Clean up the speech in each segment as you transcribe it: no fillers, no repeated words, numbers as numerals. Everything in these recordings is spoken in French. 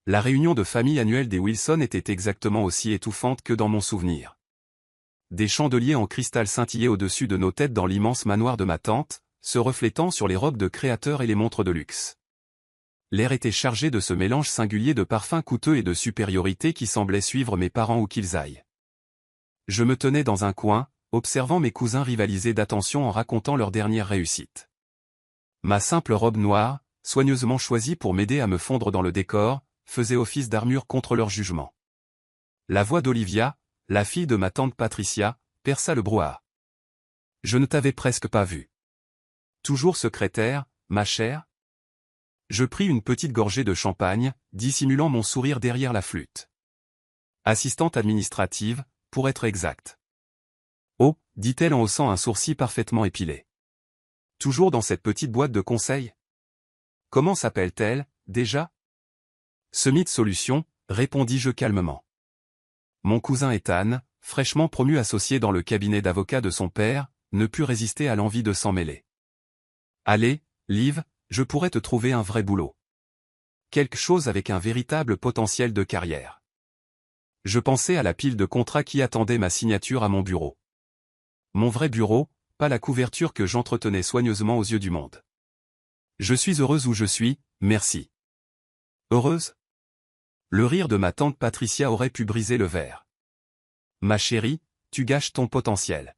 La réunion de famille annuelle des Wilson était exactement aussi étouffante que dans mon souvenir. Des chandeliers en cristal scintillaient au-dessus de nos têtes dans l'immense manoir de ma tante, se reflétant sur les robes de créateurs et les montres de luxe. L'air était chargé de ce mélange singulier de parfums coûteux et de supériorité qui semblait suivre mes parents où qu'ils aillent. Je me tenais dans un coin, observant mes cousins rivaliser d'attention en racontant leur dernière réussite. Ma simple robe noire, soigneusement choisie pour m'aider à me fondre dans le décor, faisait office d'armure contre leur jugement. La voix d'Olivia, la fille de ma tante Patricia, perça le brouhaha. Je ne t'avais presque pas vu. Toujours secrétaire, ma chère? Je pris une petite gorgée de champagne, dissimulant mon sourire derrière la flûte. Assistante administrative, pour être exact. Oh, dit-elle en haussant un sourcil parfaitement épilé. Toujours dans cette petite boîte de conseil? Comment s'appelle-t-elle, déjà? Summit Solutions, répondis-je calmement. Mon cousin Ethan, fraîchement promu associé dans le cabinet d'avocat de son père, ne put résister à l'envie de s'en mêler. Allez, Liv, je pourrais te trouver un vrai boulot. Quelque chose avec un véritable potentiel de carrière. Je pensais à la pile de contrats qui attendait ma signature à mon bureau. Mon vrai bureau, pas la couverture que j'entretenais soigneusement aux yeux du monde. Je suis heureuse où je suis, merci. Heureuse? Le rire de ma tante Patricia aurait pu briser le verre. Ma chérie, tu gâches ton potentiel.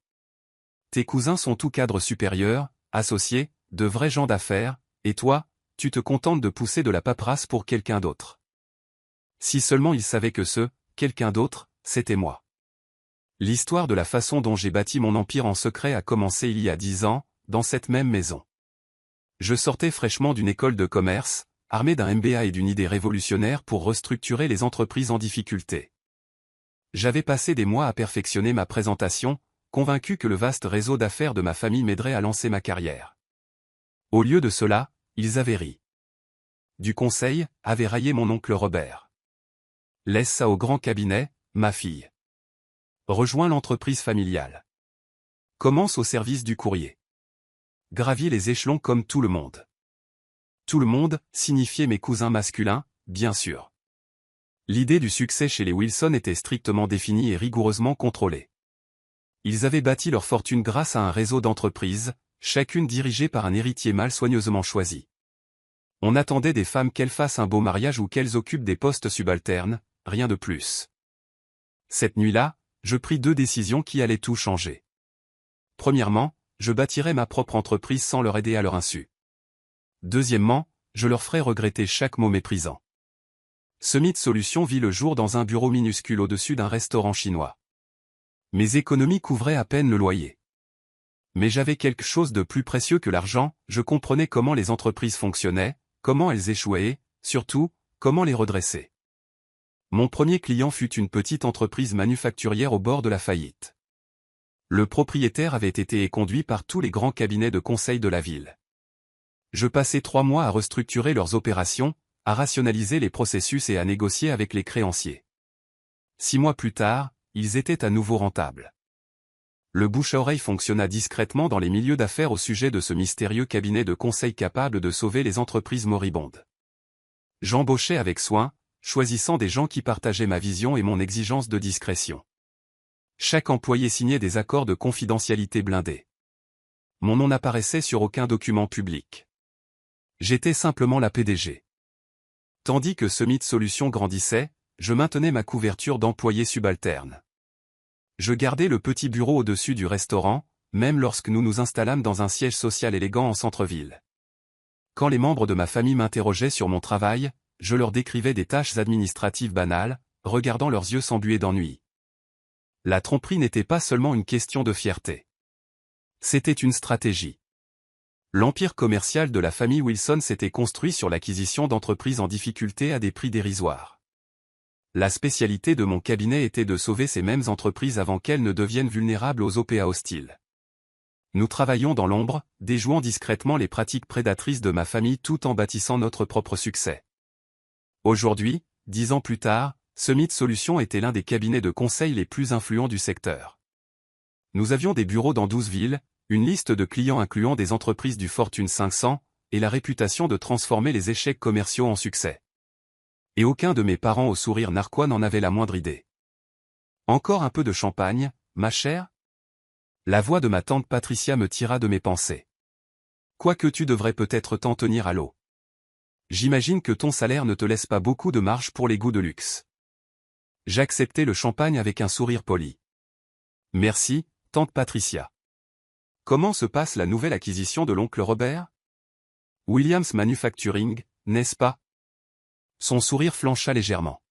Tes cousins sont tous cadres supérieurs, associés, de vrais gens d'affaires, et toi, tu te contentes de pousser de la paperasse pour quelqu'un d'autre. Si seulement ils savaient que quelqu'un d'autre, c'était moi. L'histoire de la façon dont j'ai bâti mon empire en secret a commencé il y a 10 ans, dans cette même maison. Je sortais fraîchement d'une école de commerce, armé d'un MBA et d'une idée révolutionnaire pour restructurer les entreprises en difficulté. J'avais passé des mois à perfectionner ma présentation, convaincu que le vaste réseau d'affaires de ma famille m'aiderait à lancer ma carrière. Au lieu de cela, ils avaient ri. Du conseil, avait raillé mon oncle Robert. Laisse ça au grand cabinet, ma fille. Rejoins l'entreprise familiale. Commence au service du courrier. Gravis les échelons comme tout le monde. Tout le monde, signifiait mes cousins masculins, bien sûr. L'idée du succès chez les Wilson était strictement définie et rigoureusement contrôlée. Ils avaient bâti leur fortune grâce à un réseau d'entreprises, chacune dirigée par un héritier mâle soigneusement choisi. On attendait des femmes qu'elles fassent un beau mariage ou qu'elles occupent des postes subalternes, rien de plus. Cette nuit-là, je pris 2 décisions qui allaient tout changer. Premièrement, je bâtirais ma propre entreprise sans leur aider à leur insu. Deuxièmement, je leur ferais regretter chaque mot méprisant. Summit Solutions vit le jour dans un bureau minuscule au-dessus d'un restaurant chinois. Mes économies couvraient à peine le loyer. Mais j'avais quelque chose de plus précieux que l'argent, je comprenais comment les entreprises fonctionnaient, comment elles échouaient et, surtout, comment les redresser. Mon premier client fut une petite entreprise manufacturière au bord de la faillite. Le propriétaire avait été éconduit par tous les grands cabinets de conseil de la ville. Je passai 3 mois à restructurer leurs opérations, à rationaliser les processus et à négocier avec les créanciers. 6 mois plus tard, ils étaient à nouveau rentables. Le bouche-à-oreille fonctionna discrètement dans les milieux d'affaires au sujet de ce mystérieux cabinet de conseil capable de sauver les entreprises moribondes. J'embauchais avec soin, choisissant des gens qui partageaient ma vision et mon exigence de discrétion. Chaque employé signait des accords de confidentialité blindés. Mon nom n'apparaissait sur aucun document public. J'étais simplement la PDG. Tandis que Summit Solutions grandissait, je maintenais ma couverture d'employés subalternes. Je gardais le petit bureau au-dessus du restaurant, même lorsque nous nous installâmes dans un siège social élégant en centre-ville. Quand les membres de ma famille m'interrogeaient sur mon travail, je leur décrivais des tâches administratives banales, regardant leurs yeux s'embuer d'ennui. La tromperie n'était pas seulement une question de fierté. C'était une stratégie. L'empire commercial de la famille Wilson s'était construit sur l'acquisition d'entreprises en difficulté à des prix dérisoires. La spécialité de mon cabinet était de sauver ces mêmes entreprises avant qu'elles ne deviennent vulnérables aux OPA hostiles. Nous travaillions dans l'ombre, déjouant discrètement les pratiques prédatrices de ma famille tout en bâtissant notre propre succès. Aujourd'hui, 10 ans plus tard, Summit Solutions était l'un des cabinets de conseil les plus influents du secteur. Nous avions des bureaux dans 12 villes, une liste de clients incluant des entreprises du Fortune 500, et la réputation de transformer les échecs commerciaux en succès. Et aucun de mes parents au sourire narquois n'en avait la moindre idée. Encore un peu de champagne, ma chère? La voix de ma tante Patricia me tira de mes pensées. Quoique tu devrais peut-être t'en tenir à l'eau. J'imagine que ton salaire ne te laisse pas beaucoup de marge pour les goûts de luxe. J'acceptai le champagne avec un sourire poli. Merci, tante Patricia. Comment se passe la nouvelle acquisition de l'oncle Robert? Williams Manufacturing, n'est-ce pas? Son sourire flancha légèrement.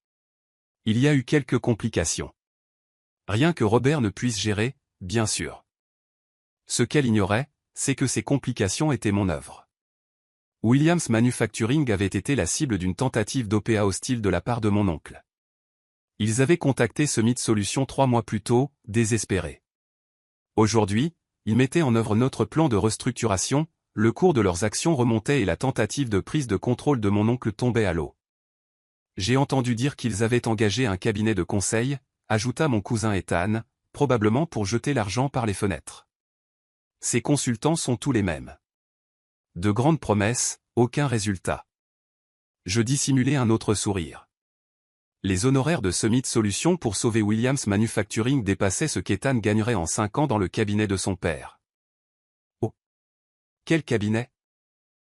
Il y a eu quelques complications. Rien que Robert ne puisse gérer, bien sûr. Ce qu'elle ignorait, c'est que ces complications étaient mon œuvre. Williams Manufacturing avait été la cible d'une tentative d'OPA hostile de la part de mon oncle. Ils avaient contacté Summit Solutions 3 mois plus tôt, désespérés. Aujourd'hui, ils mettaient en œuvre notre plan de restructuration, le cours de leurs actions remontait et la tentative de prise de contrôle de mon oncle tombait à l'eau. J'ai entendu dire qu'ils avaient engagé un cabinet de conseil, ajouta mon cousin Ethan, probablement pour jeter l'argent par les fenêtres. Ces consultants sont tous les mêmes. De grandes promesses, aucun résultat. Je dissimulai un autre sourire. Les honoraires de Summit Solutions pour sauver Williams Manufacturing dépassaient ce qu'Ethan gagnerait en 5 ans dans le cabinet de son père. Oh! Quel cabinet?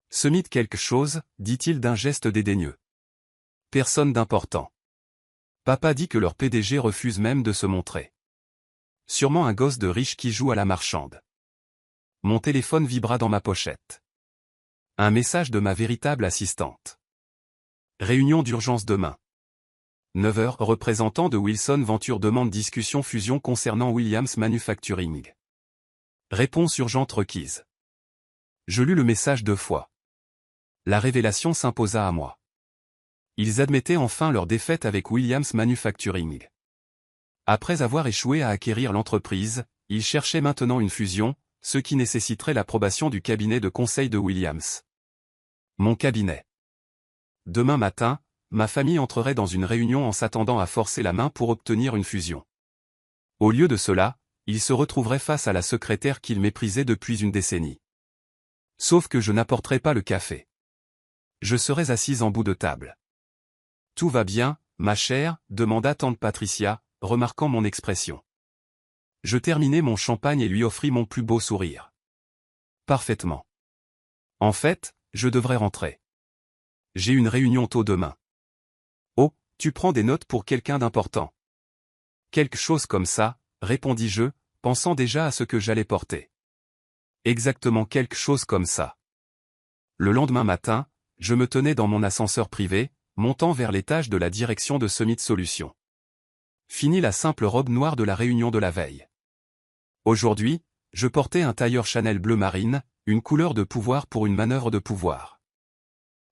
Summit quelque chose, dit-il d'un geste dédaigneux. Personne d'important. Papa dit que leur PDG refuse même de se montrer. Sûrement un gosse de riche qui joue à la marchande. Mon téléphone vibra dans ma pochette. Un message de ma véritable assistante. Réunion d'urgence demain. 9 heures. Représentant de Wilson Venture demande discussion fusion concernant Williams Manufacturing. Réponse urgente requise. Je lus le message 2 fois. La révélation s'imposa à moi. Ils admettaient enfin leur défaite avec Williams Manufacturing. Après avoir échoué à acquérir l'entreprise, ils cherchaient maintenant une fusion, ce qui nécessiterait l'approbation du cabinet de conseil de Williams. Mon cabinet. Demain matin, ma famille entrerait dans une réunion en s'attendant à forcer la main pour obtenir une fusion. Au lieu de cela, ils se retrouveraient face à la secrétaire qu'ils méprisaient depuis une décennie. Sauf que je n'apporterais pas le café. Je serais assise en bout de table. Tout va bien, ma chère, demanda tante Patricia, remarquant mon expression. Je terminai mon champagne et lui offris mon plus beau sourire. Parfaitement. En fait, je devrais rentrer. J'ai une réunion tôt demain. Oh, tu prends des notes pour quelqu'un d'important. Quelque chose comme ça, répondis-je, pensant déjà à ce que j'allais porter. Exactement quelque chose comme ça. Le lendemain matin, je me tenais dans mon ascenseur privé, montant vers l'étage de la direction de Summit Solutions. Fini la simple robe noire de la réunion de la veille. Aujourd'hui, je portais un tailleur Chanel bleu marine, une couleur de pouvoir pour une manœuvre de pouvoir.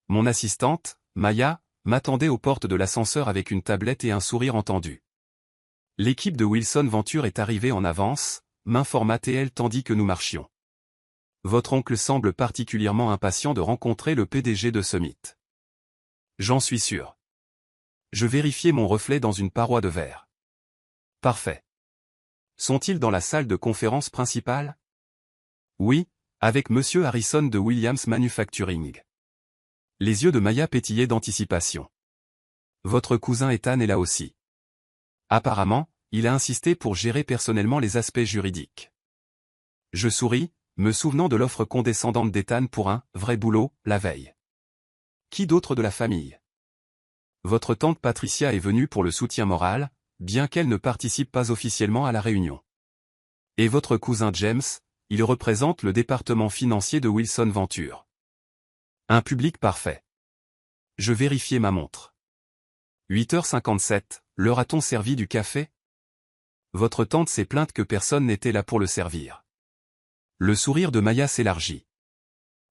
Mon assistante, Maya, m'attendait aux portes de l'ascenseur avec une tablette et un sourire entendu. L'équipe de Wilson Venture est arrivée en avance, m'informa-t-elle tandis que nous marchions. Votre oncle semble particulièrement impatient de rencontrer le PDG de Summit. J'en suis sûr. Je vérifiai mon reflet dans une paroi de verre. Parfait. Sont-ils dans la salle de conférence principale? Oui, avec Monsieur Harrison de Williams Manufacturing. Les yeux de Maya pétillaient d'anticipation. Votre cousin Ethan est là aussi. Apparemment, il a insisté pour gérer personnellement les aspects juridiques. Je souris, me souvenant de l'offre condescendante d'Ethan pour un « vrai boulot » la veille. Qui d'autre de la famille? Votre tante Patricia est venue pour le soutien moral, bien qu'elle ne participe pas officiellement à la réunion. Et votre cousin James, il représente le département financier de Wilson Venture. Un public parfait. Je vérifiai ma montre. 8h57, leur a-t-on servi du café? Votre tante s'est plainte que personne n'était là pour le servir. Le sourire de Maya s'élargit.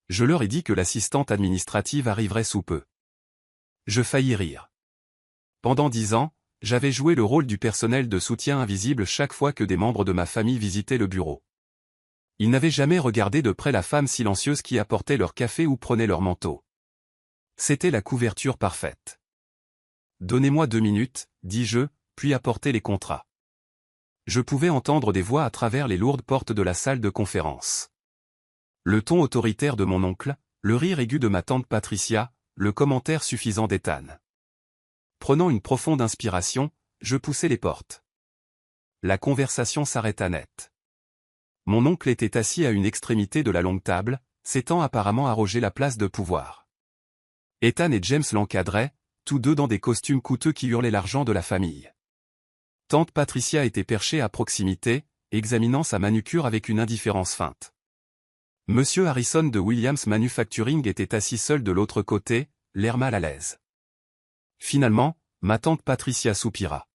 Je leur ai dit que l'assistante administrative arriverait sous peu. Je faillis rire. Pendant 10 ans, j'avais joué le rôle du personnel de soutien invisible chaque fois que des membres de ma famille visitaient le bureau. Ils n'avaient jamais regardé de près la femme silencieuse qui apportait leur café ou prenait leur manteau. C'était la couverture parfaite. Donnez-moi 2 minutes, dis-je, puis apportez les contrats. Je pouvais entendre des voix à travers les lourdes portes de la salle de conférence. Le ton autoritaire de mon oncle, le rire aigu de ma tante Patricia, le commentaire suffisant d'Ethan. Prenant une profonde inspiration, je poussai les portes. La conversation s'arrêta net. Mon oncle était assis à une extrémité de la longue table, s'étant apparemment arrogé la place de pouvoir. Ethan et James l'encadraient, tous deux dans des costumes coûteux qui hurlaient l'argent de la famille. Tante Patricia était perchée à proximité, examinant sa manucure avec une indifférence feinte. Monsieur Harrison de Williams Manufacturing était assis seul de l'autre côté, l'air mal à l'aise. Finalement, ma tante Patricia soupira.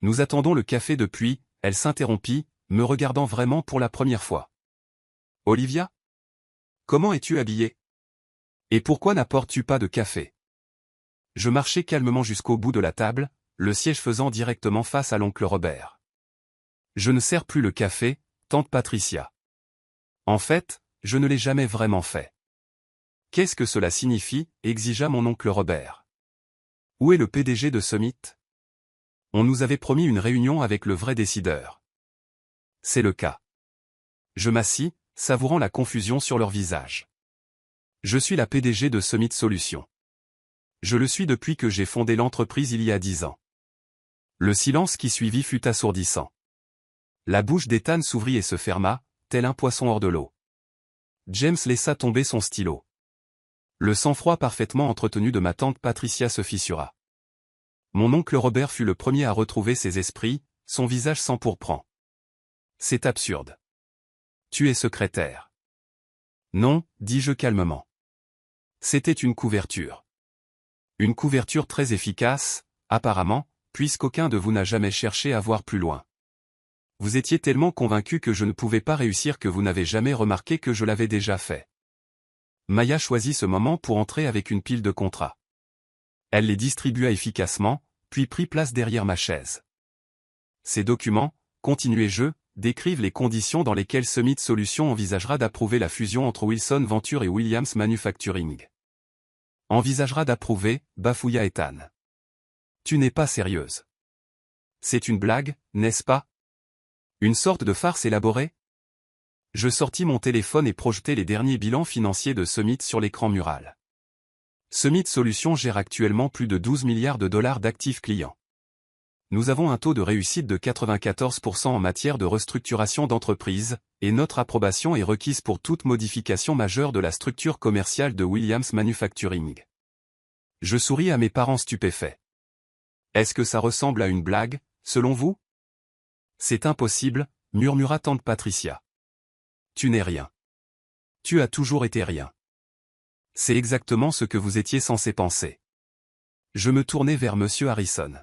Nous attendons le café depuis, elle s'interrompit, me regardant vraiment pour la première fois. Olivia? Comment es-tu habillée? Et pourquoi n'apportes-tu pas de café? Je marchai calmement jusqu'au bout de la table, le siège faisant directement face à l'oncle Robert. Je ne sers plus le café, tante Patricia. En fait, je ne l'ai jamais vraiment fait. Qu'est-ce que cela signifie? Exigea mon oncle Robert. Où est le PDG de Summit? On nous avait promis une réunion avec le vrai décideur. C'est le cas. Je m'assis, savourant la confusion sur leur visage. Je suis la PDG de Summit Solutions. Je le suis depuis que j'ai fondé l'entreprise il y a 10 ans. Le silence qui suivit fut assourdissant. La bouche d'Ethan s'ouvrit et se ferma, tel un poisson hors de l'eau. James laissa tomber son stylo. Le sang-froid parfaitement entretenu de ma tante Patricia se fissura. Mon oncle Robert fut le premier à retrouver ses esprits, son visage s'empourprant. C'est absurde. Tu es secrétaire. Non, dis-je calmement. C'était une couverture. Une couverture très efficace, apparemment, puisqu'aucun de vous n'a jamais cherché à voir plus loin. Vous étiez tellement convaincu que je ne pouvais pas réussir que vous n'avez jamais remarqué que je l'avais déjà fait. Maya choisit ce moment pour entrer avec une pile de contrats. Elle les distribua efficacement, puis prit place derrière ma chaise. Ces documents, continuai-je, décrivent les conditions dans lesquelles Summit Solutions envisagera d'approuver la fusion entre Wilson Venture et Williams Manufacturing. Envisagera d'approuver, bafouilla Ethan. Tu n'es pas sérieuse. C'est une blague, n'est-ce pas? Une sorte de farce élaborée? Je sortis mon téléphone et projetai les derniers bilans financiers de Summit sur l'écran mural. Summit Solutions gère actuellement plus de 12 milliards de dollars d'actifs clients. Nous avons un taux de réussite de 94% en matière de restructuration d'entreprise, et notre approbation est requise pour toute modification majeure de la structure commerciale de Williams Manufacturing. Je souris à mes parents stupéfaits. Est-ce que ça ressemble à une blague, selon vous? C'est impossible, murmura tante Patricia. Tu n'es rien. Tu as toujours été rien. C'est exactement ce que vous étiez censé penser. Je me tournai vers monsieur Harrison.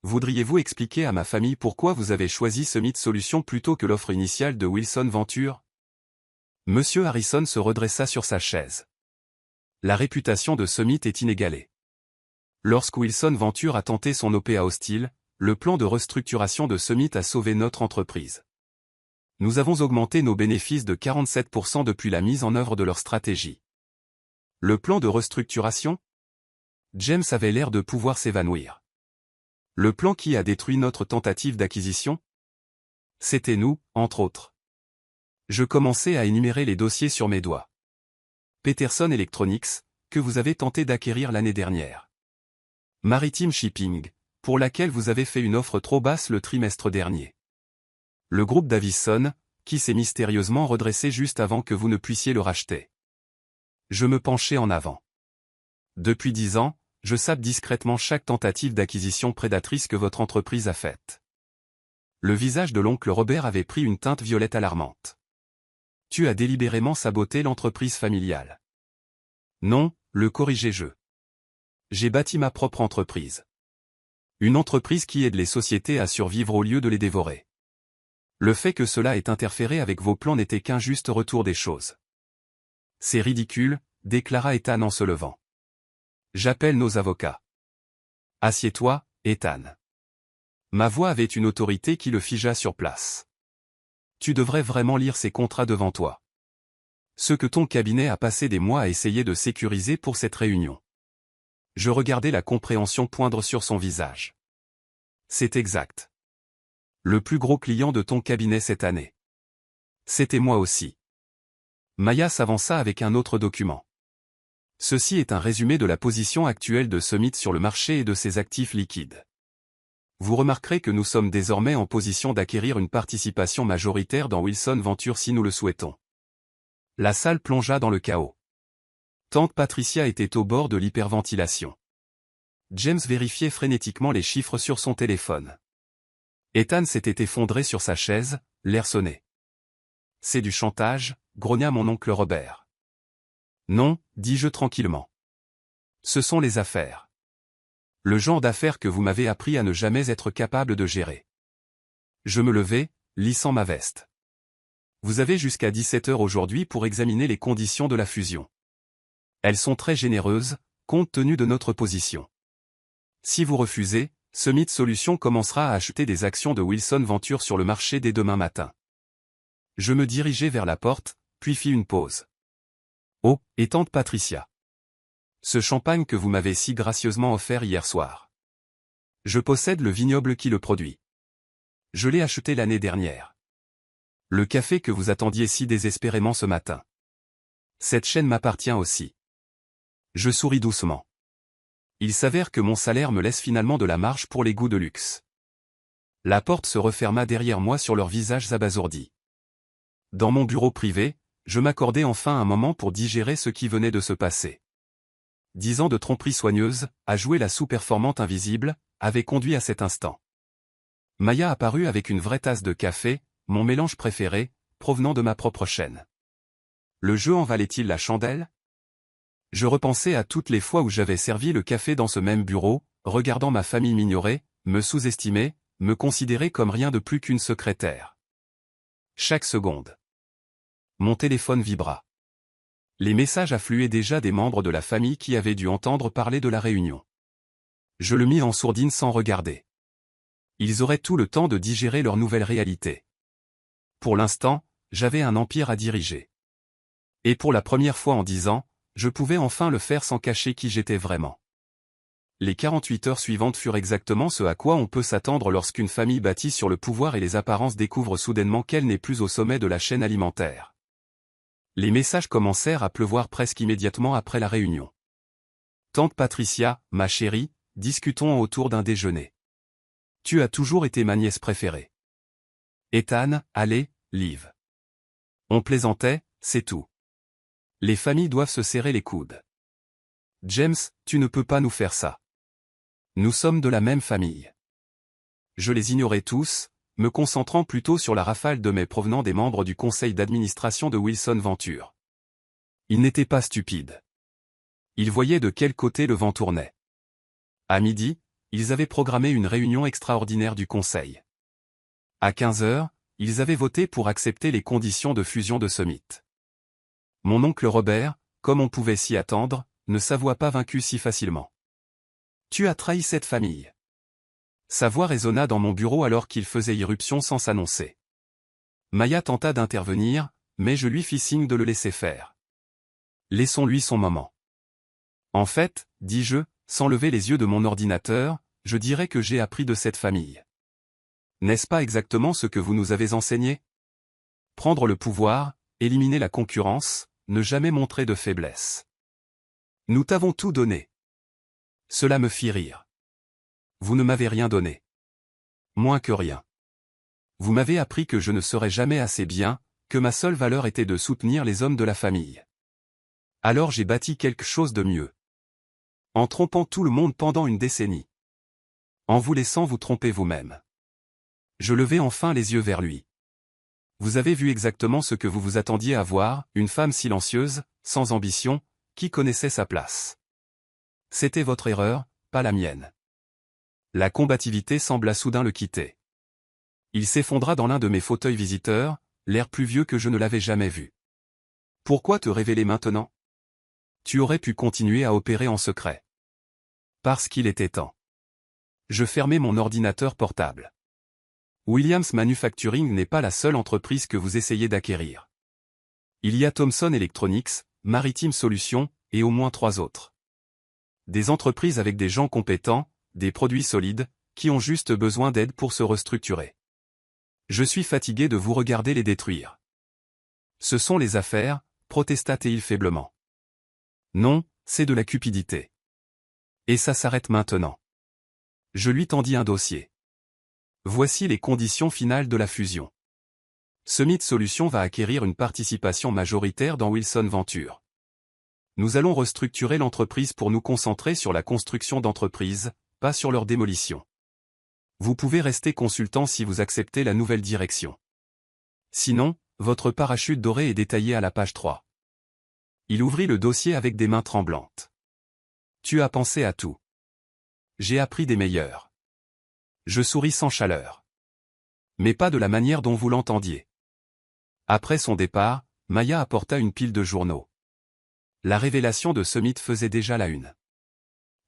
Voudriez-vous expliquer à ma famille pourquoi vous avez choisi Summit Solutions plutôt que l'offre initiale de Wilson Venture? Monsieur Harrison se redressa sur sa chaise. La réputation de Summit est inégalée. Lorsque Wilson Venture a tenté son OPA hostile, le plan de restructuration de Summit a sauvé notre entreprise. Nous avons augmenté nos bénéfices de 47% depuis la mise en œuvre de leur stratégie. Le plan de restructuration? James avait l'air de pouvoir s'évanouir. Le plan qui a détruit notre tentative d'acquisition? C'était nous, entre autres. Je commençais à énumérer les dossiers sur mes doigts. Peterson Electronics, que vous avez tenté d'acquérir l'année dernière. Maritime Shipping, pour laquelle vous avez fait une offre trop basse le trimestre dernier. Le groupe Davison, qui s'est mystérieusement redressé juste avant que vous ne puissiez le racheter. Je me penchai en avant. Depuis 10 ans, je sape discrètement chaque tentative d'acquisition prédatrice que votre entreprise a faite. Le visage de l'oncle Robert avait pris une teinte violette alarmante. Tu as délibérément saboté l'entreprise familiale. Non, le corrigeai-je. J'ai bâti ma propre entreprise. Une entreprise qui aide les sociétés à survivre au lieu de les dévorer. Le fait que cela ait interféré avec vos plans n'était qu'un juste retour des choses. C'est ridicule, déclara Ethan en se levant. J'appelle nos avocats. Assieds-toi, Ethan. Ma voix avait une autorité qui le figea sur place. Tu devrais vraiment lire ces contrats devant toi. Ce que ton cabinet a passé des mois à essayer de sécuriser pour cette réunion. Je regardais la compréhension poindre sur son visage. C'est exact. Le plus gros client de ton cabinet cette année. C'était moi aussi. Maya s'avança avec un autre document. Ceci est un résumé de la position actuelle de Summit sur le marché et de ses actifs liquides. Vous remarquerez que nous sommes désormais en position d'acquérir une participation majoritaire dans Wilson Ventures si nous le souhaitons. La salle plongea dans le chaos. Tante Patricia était au bord de l'hyperventilation. James vérifiait frénétiquement les chiffres sur son téléphone. Ethan s'était effondré sur sa chaise, l'air sonné. « C'est du chantage », grogna mon oncle Robert. « Non, dis-je tranquillement. Ce sont les affaires. Le genre d'affaires que vous m'avez appris à ne jamais être capable de gérer. » Je me levai, lissant ma veste. « Vous avez jusqu'à 17 heures aujourd'hui pour examiner les conditions de la fusion. Elles sont très généreuses, compte tenu de notre position. Si vous refusez, Summit Solutions commencera à acheter des actions de Wilson Ventures sur le marché dès demain matin. » Je me dirigeai vers la porte, puis fis une pause. « Oh, et tante Patricia. Ce champagne que vous m'avez si gracieusement offert hier soir. Je possède le vignoble qui le produit. Je l'ai acheté l'année dernière. Le café que vous attendiez si désespérément ce matin. Cette chaîne m'appartient aussi. » Je souris doucement. Il s'avère que mon salaire me laisse finalement de la marge pour les goûts de luxe. La porte se referma derrière moi sur leurs visages abasourdis. Dans mon bureau privé, je m'accordai enfin un moment pour digérer ce qui venait de se passer. 10 ans de tromperie soigneuse, à jouer la sous-performante invisible, avaient conduit à cet instant. Maya apparut avec une vraie tasse de café, mon mélange préféré, provenant de ma propre chaîne. Le jeu en valait-il la chandelle? Je repensais à toutes les fois où j'avais servi le café dans ce même bureau, regardant ma famille m'ignorer, me sous-estimer, me considérer comme rien de plus qu'une secrétaire. Chaque seconde. Mon téléphone vibra. Les messages affluaient déjà des membres de la famille qui avaient dû entendre parler de la réunion. Je le mis en sourdine sans regarder. Ils auraient tout le temps de digérer leur nouvelle réalité. Pour l'instant, j'avais un empire à diriger. Et pour la première fois en 10 ans, je pouvais enfin le faire sans cacher qui j'étais vraiment. Les 48 heures suivantes furent exactement ce à quoi on peut s'attendre lorsqu'une famille bâtie sur le pouvoir et les apparences découvre soudainement qu'elle n'est plus au sommet de la chaîne alimentaire. Les messages commencèrent à pleuvoir presque immédiatement après la réunion. « Tante Patricia, ma chérie, discutons autour d'un déjeuner. Tu as toujours été ma nièce préférée. Ethan, allez, Liv. On plaisantait, c'est tout. Les familles doivent se serrer les coudes. James, tu ne peux pas nous faire ça. Nous sommes de la même famille. » Je les ignorais tous, me concentrant plutôt sur la rafale de mets provenant des membres du conseil d'administration de Wilson Ventures. Ils n'étaient pas stupides. Ils voyaient de quel côté le vent tournait. À midi, ils avaient programmé une réunion extraordinaire du conseil. À 15 heures, ils avaient voté pour accepter les conditions de fusion de Summit. Mon oncle Robert, comme on pouvait s'y attendre, ne s'avoua pas vaincu si facilement. « Tu as trahi cette famille. » Sa voix résonna dans mon bureau alors qu'il faisait irruption sans s'annoncer. Maya tenta d'intervenir, mais je lui fis signe de le laisser faire. Laissons-lui son moment. En fait, dis-je, sans lever les yeux de mon ordinateur, je dirais que j'ai appris de cette famille. N'est-ce pas exactement ce que vous nous avez enseigné? Prendre le pouvoir, éliminer la concurrence, ne jamais montrer de faiblesse. Nous t'avons tout donné. Cela me fit rire. Vous ne m'avez rien donné. Moins que rien. Vous m'avez appris que je ne serais jamais assez bien, que ma seule valeur était de soutenir les hommes de la famille. Alors j'ai bâti quelque chose de mieux. En trompant tout le monde pendant une décennie. En vous laissant vous tromper vous-même. Je levai enfin les yeux vers lui. Vous avez vu exactement ce que vous vous attendiez à voir, une femme silencieuse, sans ambition, qui connaissait sa place. C'était votre erreur, pas la mienne. La combativité sembla soudain le quitter. Il s'effondra dans l'un de mes fauteuils visiteurs, l'air plus vieux que je ne l'avais jamais vu. Pourquoi te révéler maintenant? Tu aurais pu continuer à opérer en secret. Parce qu'il était temps. Je fermai mon ordinateur portable. Williams Manufacturing n'est pas la seule entreprise que vous essayez d'acquérir. Il y a Thomson Electronics, Maritime Solutions, et au moins 3 autres. Des entreprises avec des gens compétents, des produits solides, qui ont juste besoin d'aide pour se restructurer. Je suis fatigué de vous regarder les détruire. Ce sont les affaires, protesta-t-il faiblement. Non, c'est de la cupidité. Et ça s'arrête maintenant. Je lui tendis un dossier. Voici les conditions finales de la fusion. Summit Solutions va acquérir une participation majoritaire dans Wilson Ventures. Nous allons restructurer l'entreprise pour nous concentrer sur la construction d'entreprises, pas sur leur démolition. Vous pouvez rester consultant si vous acceptez la nouvelle direction. Sinon, votre parachute doré est détaillé à la page 3. Il ouvrit le dossier avec des mains tremblantes. Tu as pensé à tout. J'ai appris des meilleurs. Je souris sans chaleur. Mais pas de la manière dont vous l'entendiez. Après son départ, Maya apporta une pile de journaux. La révélation de Summit faisait déjà la une.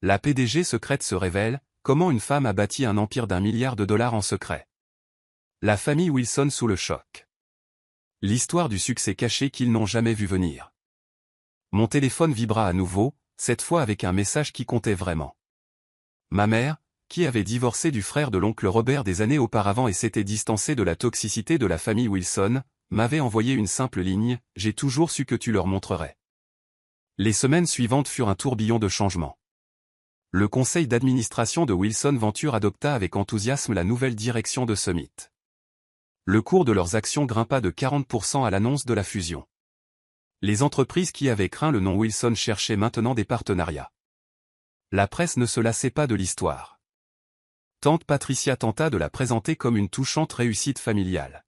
La PDG secrète se révèle, comment une femme a bâti un empire d'1 milliard de dollars en secret. La famille Wilson sous le choc. L'histoire du succès caché qu'ils n'ont jamais vu venir. Mon téléphone vibra à nouveau, cette fois avec un message qui comptait vraiment. Ma mère, qui avait divorcé du frère de l'oncle Robert des années auparavant et s'était distancée de la toxicité de la famille Wilson, m'avait envoyé une simple ligne, « J'ai toujours su que tu leur montrerais ». Les semaines suivantes furent un tourbillon de changements. Le conseil d'administration de Wilson Ventures adopta avec enthousiasme la nouvelle direction de Summit. Le cours de leurs actions grimpa de 40% à l'annonce de la fusion. Les entreprises qui avaient craint le nom Wilson cherchaient maintenant des partenariats. La presse ne se lassait pas de l'histoire. Tante Patricia tenta de la présenter comme une touchante réussite familiale.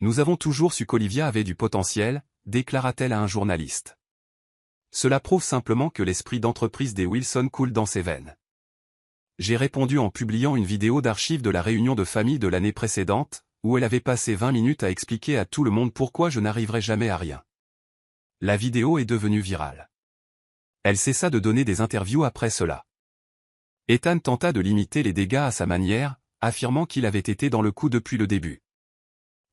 Nous avons toujours su qu'Olivia avait du potentiel, déclara-t-elle à un journaliste. Cela prouve simplement que l'esprit d'entreprise des Wilson coule dans ses veines. J'ai répondu en publiant une vidéo d'archives de la réunion de famille de l'année précédente, où elle avait passé 20 minutes à expliquer à tout le monde pourquoi je n'arriverais jamais à rien. La vidéo est devenue virale. Elle cessa de donner des interviews après cela. Ethan tenta de limiter les dégâts à sa manière, affirmant qu'il avait été dans le coup depuis le début.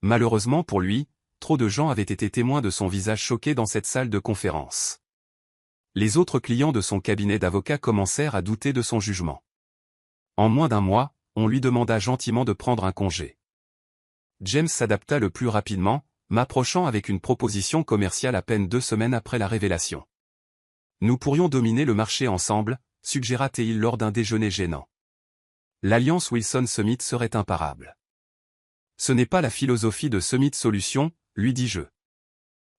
Malheureusement pour lui, trop de gens avaient été témoins de son visage choqué dans cette salle de conférence. Les autres clients de son cabinet d'avocats commencèrent à douter de son jugement. En moins d'un mois, on lui demanda gentiment de prendre un congé. James s'adapta le plus rapidement, m'approchant avec une proposition commerciale à peine 2 semaines après la révélation. Nous pourrions dominer le marché ensemble, suggéra-t-il lors d'un déjeuner gênant. L'alliance Wilson-Summit serait imparable. Ce n'est pas la philosophie de Summit Solutions, lui dis-je.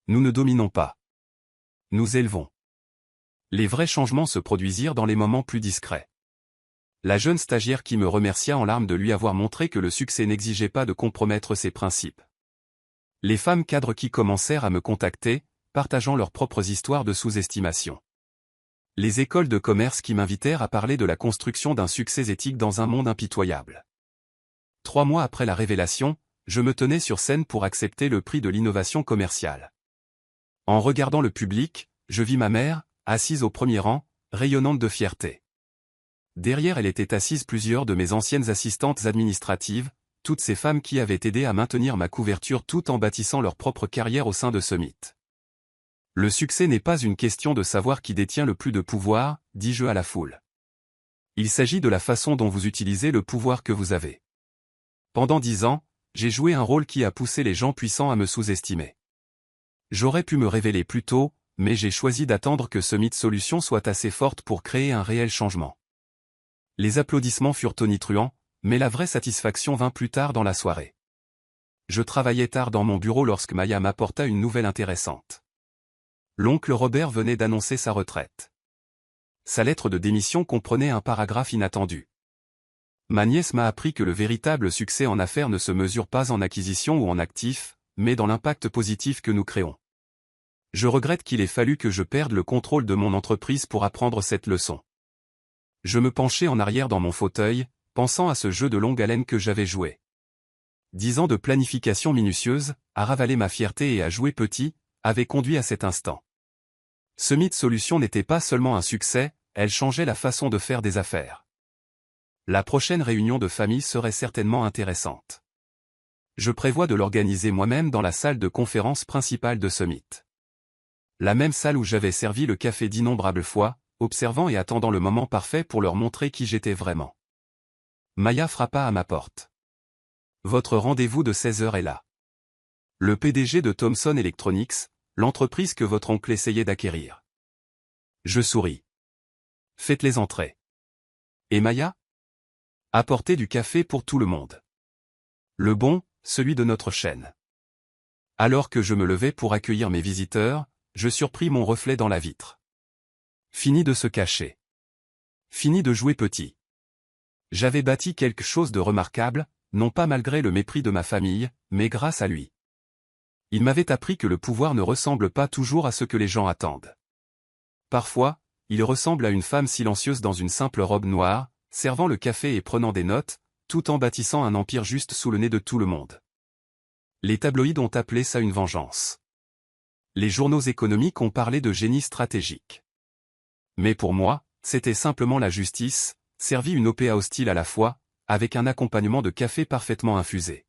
Nous ne dominons pas. Nous élevons. Les vrais changements se produisirent dans les moments plus discrets. La jeune stagiaire qui me remercia en larmes de lui avoir montré que le succès n'exigeait pas de compromettre ses principes. Les femmes cadres qui commencèrent à me contacter, partageant leurs propres histoires de sous-estimation. Les écoles de commerce qui m'invitèrent à parler de la construction d'un succès éthique dans un monde impitoyable. 3 mois après la révélation, je me tenais sur scène pour accepter le prix de l'innovation commerciale. En regardant le public, je vis ma mère, assise au premier rang, rayonnante de fierté. Derrière elle étaient assises plusieurs de mes anciennes assistantes administratives, toutes ces femmes qui avaient aidé à maintenir ma couverture tout en bâtissant leur propre carrière au sein de Summit. Le succès n'est pas une question de savoir qui détient le plus de pouvoir, dis-je à la foule. Il s'agit de la façon dont vous utilisez le pouvoir que vous avez. Pendant 10 ans, j'ai joué un rôle qui a poussé les gens puissants à me sous-estimer. J'aurais pu me révéler plus tôt, mais j'ai choisi d'attendre que Summit Solutions soit assez forte pour créer un réel changement. Les applaudissements furent tonitruants, mais la vraie satisfaction vint plus tard dans la soirée. Je travaillais tard dans mon bureau lorsque Maya m'apporta une nouvelle intéressante. L'oncle Robert venait d'annoncer sa retraite. Sa lettre de démission comprenait un paragraphe inattendu. Ma nièce m'a appris que le véritable succès en affaires ne se mesure pas en acquisition ou en actifs, mais dans l'impact positif que nous créons. Je regrette qu'il ait fallu que je perde le contrôle de mon entreprise pour apprendre cette leçon. Je me penchai en arrière dans mon fauteuil, pensant à ce jeu de longue haleine que j'avais joué. 10 ans de planification minutieuse, à ravaler ma fierté et à jouer petit, avaient conduit à cet instant. Summit Solutions n'était pas seulement un succès, elle changeait la façon de faire des affaires. La prochaine réunion de famille serait certainement intéressante. Je prévois de l'organiser moi-même dans la salle de conférence principale de Summit. La même salle où j'avais servi le café d'innombrables fois, observant et attendant le moment parfait pour leur montrer qui j'étais vraiment. Maya frappa à ma porte. Votre rendez-vous de 16h est là. Le PDG de Thomson Electronics, l'entreprise que votre oncle essayait d'acquérir. Je souris. Faites-les entrer. Et Maya? Apportez du café pour tout le monde. Le bon, celui de notre chaîne. Alors que je me levais pour accueillir mes visiteurs, je surpris mon reflet dans la vitre. Fini de se cacher. Fini de jouer petit. J'avais bâti quelque chose de remarquable, non pas malgré le mépris de ma famille, mais grâce à lui. Il m'avait appris que le pouvoir ne ressemble pas toujours à ce que les gens attendent. Parfois, il ressemble à une femme silencieuse dans une simple robe noire, servant le café et prenant des notes, tout en bâtissant un empire juste sous le nez de tout le monde. Les tabloïds ont appelé ça une vengeance. Les journaux économiques ont parlé de génie stratégique. Mais pour moi, c'était simplement la justice, servie une OPA hostile à la fois, avec un accompagnement de café parfaitement infusé.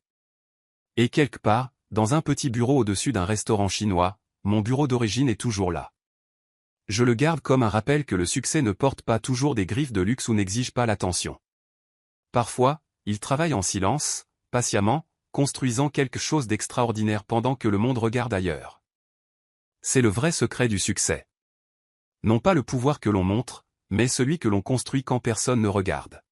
Et quelque part, dans un petit bureau au-dessus d'un restaurant chinois, mon bureau d'origine est toujours là. Je le garde comme un rappel que le succès ne porte pas toujours des griffes de luxe ou n'exige pas l'attention. Parfois, il travaille en silence, patiemment, construisant quelque chose d'extraordinaire pendant que le monde regarde ailleurs. C'est le vrai secret du succès. Non pas le pouvoir que l'on montre, mais celui que l'on construit quand personne ne regarde.